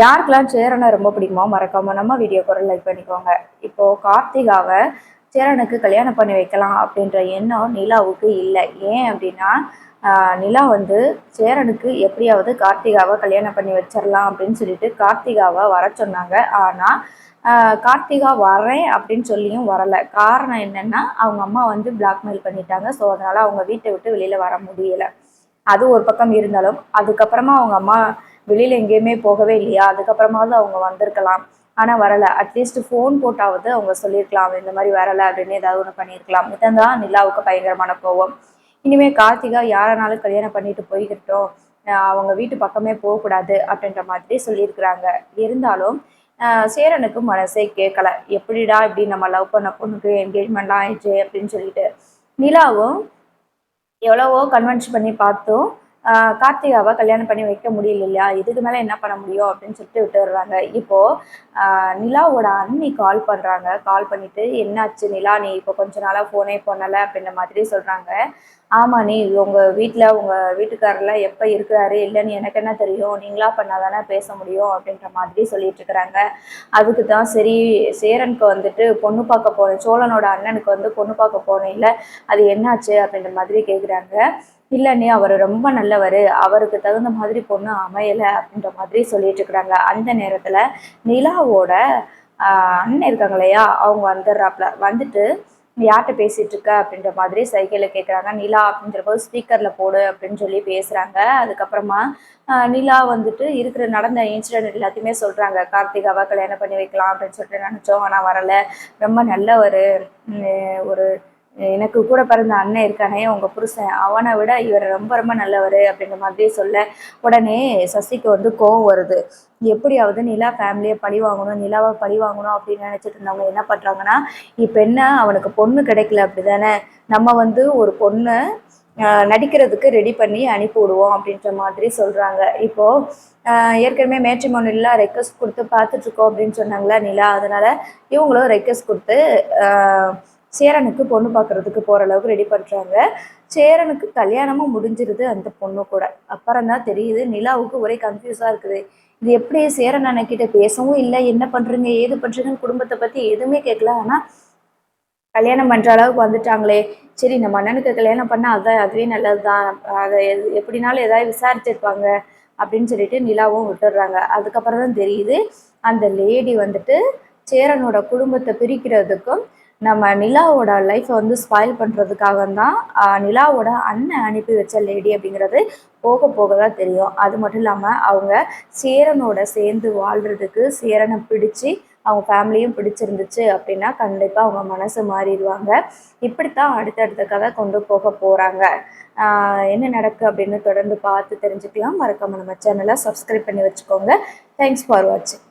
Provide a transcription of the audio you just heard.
யாருக்கெல்லாம் சேரனை ரொம்ப பிடிக்குமோ மறக்காம நம்ம வீடியோக்கு ஒரு லைக் பண்ணிக்கோங்க. இப்போ கார்த்திகாவை சேரனுக்கு கல்யாணம் பண்ணி வைக்கலாம் அப்படின்ற எண்ணம் நிலாவுக்கு இல்லை. ஏன் அப்படின்னா நிலா வந்து சேரனுக்கு எப்படியாவது கார்த்திகாவை கல்யாணம் பண்ணி வச்சிடலாம் அப்படின்னு சொல்லிட்டு கார்த்திகாவை வர சொன்னாங்க. ஆனால் கார்த்திகா வரேன் அப்படின்னு சொல்லியும் வரலை. காரணம் என்னன்னா அவங்க அம்மா வந்து பிளாக்மெயில் பண்ணிட்டாங்க. ஸோ அதனால அவங்க வீட்டை விட்டு வெளியில வர முடியலை. அது ஒரு பக்கம் இருந்தாலும் அதுக்கப்புறமா அவங்க அம்மா வெளியில எங்கேயுமே போகவே இல்லையா, அதுக்கப்புறமாவது அவங்க வந்திருக்கலாம். ஆனா வரல. அட்லீஸ்ட் ஃபோன் போட்டாவது அவங்க சொல்லியிருக்கலாம் இந்த மாதிரி வரல அப்படின்னு ஏதாவது ஒன்று பண்ணியிருக்கலாம். இதுதான் நிலாவுக்கு பயங்கரமான கோவம். இனிமே கார்த்திகா யாரனாலும் கல்யாணம் பண்ணிட்டு போய்கிட்டோம், அவங்க வீட்டு பக்கமே போகக்கூடாது அப்படின்ற மாதிரி சொல்லியிருக்கிறாங்க. இருந்தாலும் சேரனுக்கு மனசே கேட்கல. எப்படிடா இப்படி நம்ம லவ் பண்ண பொண்ணுக்கு என்கேஜ்மெண்ட்லாம் ஆயிடுச்சு அப்படின்னு சொல்லிட்டு நிலாவும் எவ்வளவோ கன்வின்ஸ் பண்ணி பார்த்தோம். கார்த்திகாவை கல்யாணம் பண்ணி வைக்க முடியல இல்லையா, இதுக்கு மேலே என்ன பண்ண முடியும் அப்படின்னு சொல்லிட்டு விட்டுடுறாங்க. இப்போது நிலாவோட அண்ணி கால் பண்ணுறாங்க. கால் பண்ணிவிட்டு என்னாச்சு நிலா, நீ இப்போ கொஞ்ச நாளாக ஃபோனே பண்ணலை அப்படின்ற மாதிரி சொல்கிறாங்க. ஆமாம், நீ உங்கள் வீட்டில் உங்கள் வீட்டுக்காரர்லாம் எப்போ இருக்கிறாரு இல்லைன்னு எனக்கு என்ன தெரியும், நீங்களா பண்ணால் தானே பேச முடியும் அப்படின்ற மாதிரி சொல்லிட்டு இருக்கிறாங்க. அதுக்கு தான் சரி சேரனுக்கு வந்துட்டு பொண்ணு பார்க்க போனேன், சோழனோட அண்ணனுக்கு வந்து பொண்ணு பார்க்க போனேன் இல்லை, அது என்னாச்சு அப்படின்ற மாதிரி கேட்குறாங்க. இல்லைன்னே அவர் ரொம்ப நல்லவர், அவருக்கு தகுந்த மாதிரி பொண்ணு அமையலை அப்படின்ற மாதிரி சொல்லிட்டு இருக்கிறாங்க. அந்த நேரத்தில் நிலாவோட அண்ணன் இருக்காங்க இல்லையா, அவங்க வந்துடுறாப்புல. வந்துட்டு யார்கிட்ட பேசிகிட்டு இருக்க அப்படின்ற மாதிரி சைக்கிளில் கேட்குறாங்க. நிலா அப்படின்ற போது ஸ்பீக்கரில் போடு அப்படின்னு சொல்லி பேசுகிறாங்க. அதுக்கப்புறமா நிலா வந்துட்டு இருக்கிற நடந்த இன்சிடென்ட் எல்லாத்தையுமே சொல்கிறாங்க. கார்த்திகாவை கல்யாணம் பண்ணி வைக்கலாம் அப்படின்னு சொல்லிட்டு நினச்சோம், ஆனால் வரலை, ரொம்ப நல்ல ஒரு எனக்கு கூட பிறந்த அண்ணன் இருக்கானே உங்கள் புருஷன், அவனை விட இவர் ரொம்ப ரொம்ப நல்லவர் அப்படின்ற மாதிரி சொல்ல உடனே சசிக்கு வந்து கோவம் வருது. எப்படியாவது நிலா ஃபேமிலியை பழி வாங்கணும், நிலாவை பழி வாங்கணும் அப்படின்னு நினச்சிட்டு இருந்தவங்க என்ன பண்ணுறாங்கன்னா, இப்போ என்ன அவனுக்கு பொண்ணு கிடைக்கல அப்படி தானே, நம்ம வந்து ஒரு பொண்ணை நடிக்கிறதுக்கு ரெடி பண்ணி அனுப்பி விடுவோம் அப்படின்ற மாதிரி சொல்கிறாங்க. இப்போது ஏற்கனவே மேட்ரிமோனியெலாம் ரெக்வஸ்ட் கொடுத்து பார்த்துட்ருக்கோம் அப்படின்னு சொன்னாங்களா நிலா, அதனால் இவங்களும் ரெக்வஸ்ட் கொடுத்து சேரனுக்கு பொண்ணு பார்க்குறதுக்கு போகிற அளவுக்கு ரெடி பண்ணுறாங்க. சேரனுக்கு கல்யாணமும் முடிஞ்சிருது அந்த பொண்ணு கூட. அப்புறம் தான் தெரியுது நிலாவுக்கு ஒரே கன்ஃபியூஸாக இருக்குது. இது எப்படி சேரன் அண்ணக்கிட்ட பேசவும் இல்லை, என்ன பண்ணுறீங்க ஏது பண்ணுறீங்கன்னு குடும்பத்தை பற்றி எதுவுமே கேட்கல. ஆனால் கல்யாணம் பண்ணுற அளவுக்கு வந்துட்டாங்களே, சரி நம்ம அண்ணனுக்கு கல்யாணம் பண்ணால் அதுவே நல்லது தான், அதை எப்படினாலும் ஏதாவது விசாரிச்சிருப்பாங்க அப்படின்னு சொல்லிட்டு நிலாவும் விட்டுடுறாங்க. அதுக்கப்புறம் தான் தெரியுது அந்த லேடி வந்துட்டு சேரனோட குடும்பத்தை பிரிக்கிறதுக்கும் நம்ம நிலாவோட லைஃப்பை வந்து ஸ்பாயில் பண்ணுறதுக்காக தான் நிலாவோட அண்ணன் அனுப்பி வச்ச லேடி அப்படிங்கிறது போக போக தான் தெரியும். அது மட்டும் இல்லாமல் அவங்க சேரனோட சேர்ந்து வாழ்கிறதுக்கு சேரனை பிடிச்சி அவங்க ஃபேமிலியும் பிடிச்சிருந்துச்சு அப்படின்னா கண்டிப்பாக அவங்க மனசு மாறிடுவாங்க. இப்படித்தான் அடுத்தடுத்த கதை கொண்டு போக போகிறாங்க. என்ன நடக்கு அப்படின்னு தொடர்ந்து பார்த்து தெரிஞ்சுக்கலாம். மறக்காமல் நம்ம சேனலை சப்ஸ்கிரைப் பண்ணி வச்சுக்கோங்க. தேங்க்ஸ் ஃபார் வாட்சிங்.